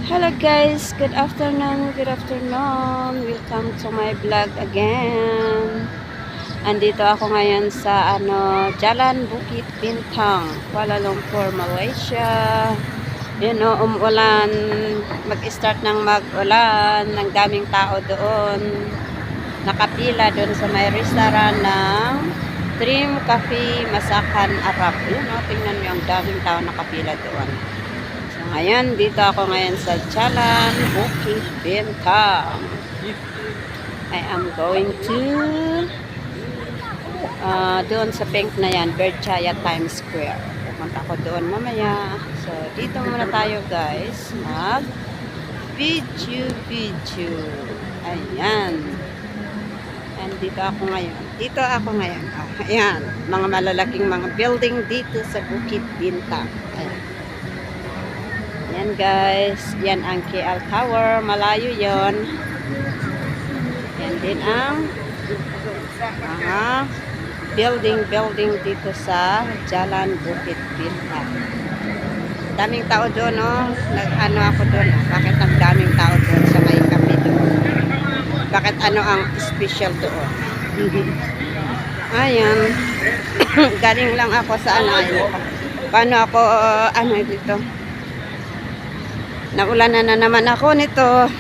Hello guys, good afternoon, welcome to my vlog again. Andito ako ngayon sa Jalan Bukit Bintang, Kuala Lumpur, Malaysia. Umulan, mag-start ng mag-ulan, ng daming tao doon. Nakapila doon sa may restaurant ng Dream Cafe Masakan Arab. Tingnan niyo ang daming tao nakapila doon. Ayan, dito ako ngayon sa Jalan Bukit Bintang. I am going to doon sa pink na yan, Berjaya Times Square. Pupunta ako doon mamaya. So, dito muna tayo guys. Video. Ayan. And dito ako ngayon. Ayan, mga malalaking mga building dito sa Bukit Bintang. Ayan. Yan guys, yan ang KL Tower, malayo yon. Yan din ang mga building dito sa Jalan Bukit Bintang. Daming tao doon, no? Ako doon, bakit ang daming tao doon sa may kape doon? Bakit ang special doon? Ayan. Galing lang ako sa paano ako, dito? Naulanan na naman ako nito.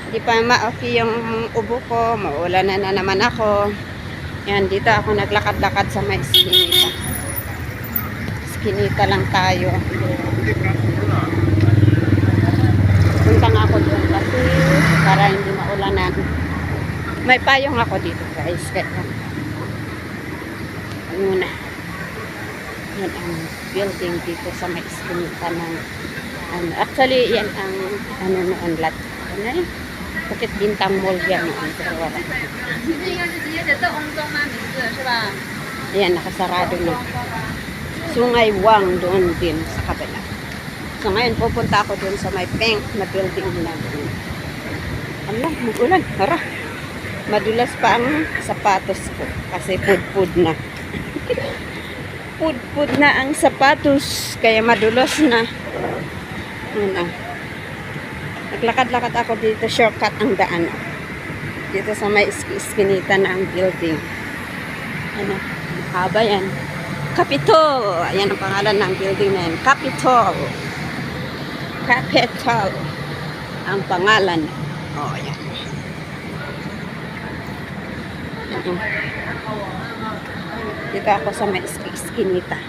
Di pa ma-okay yung ubo ko. Maulanan na naman ako. Yan, dito ako naglakad-lakad sa may skinita. Skinita lang tayo. Punta nga ako doon kasi para hindi maulanan. May payong ako dito guys. Kaya muna. Yan ang building dito sa may skinita ng actually, yan ang noon lahat. Bukit Bintang Mall yan noon. Pero wala. Ayan, nakasarado na. Sungay Wang doon din sa kabila. So ngayon, pupunta ako doon sa may pink na building na doon. Mag-ulan. Hara. Madulas pa ang sapatos ko. Kasi pud-pud na. Pud-pud na ang sapatos. Kaya madulas na. Naglakad-lakad ako dito, shortcut ang daan dito sa may iskinita na ang building. Haba yan, Capitol. Ayan ang pangalan ng building na yan, Capitol ang pangalan. Ayan. Dito ako sa may iskinita.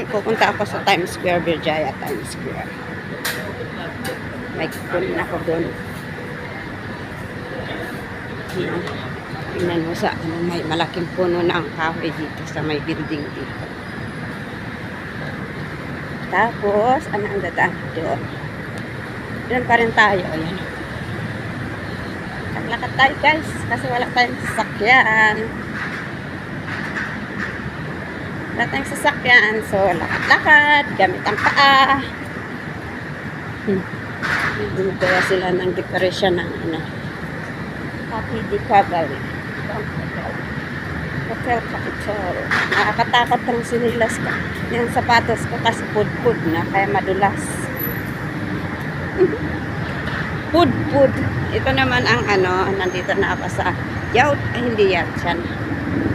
Pupunta ako sa Times Square, Berjaya Times Square. May kukunin ako doon. Tingnan mo sa may malaking puno ng kahoy dito sa may building dito. Tapos, ang dadaan doon? Doon pa rin tayo. Ayan. Lakad tayo guys, kasi wala tayong sasakyan. Wala tayong sasakyan. So, lakad-lakad. Gamit ang paa. Gumagawa sila ng decoration ng Happy Deepavali. Hotel Capitol. Nakakatakot ng sinilas ko. Yung sapatos ko kasi pud-pud na. Kaya madulas. Pud-pud. Ito naman ang nandito na ako sa hindi yan.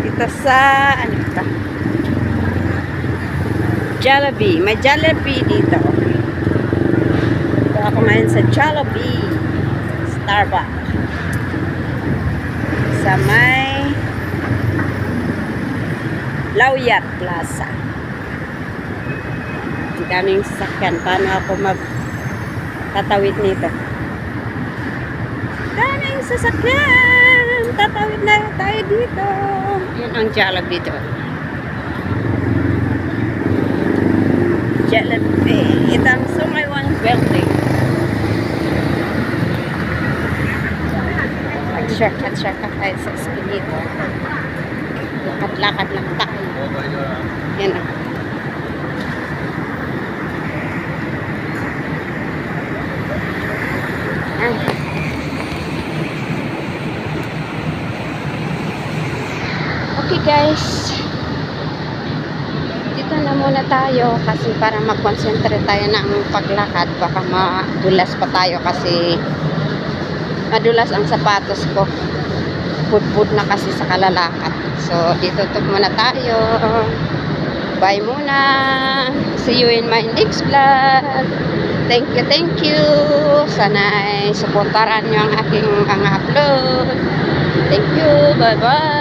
Dito sa, ito? Jollibee. May Jollibee dito. So, ako ngayon sa Jollibee. Starbucks. Sa may Lauyat Plaza. Ang daming sasakyan. Paano ako tatawid nito? Daming sasakyan! Tatawid na tayo dito. Yan ang Jollibee dito. Jollibee. Ito ang Sungay Wang building. Shortcut tayo sa eskinito. Lakad-lakad lang tayo. Yan o. Okay guys. na muna tayo kasi para mag-concentrate tayo ng paglakad. Baka madulas pa tayo kasi madulas ang sapatos ko. Pudpud na kasi sa kalalakad. So, dito muna tayo. Bye muna. See you in my next vlog. Thank you. Sana ay supportaran nyo ang aking mga upload. Thank you. Bye-bye.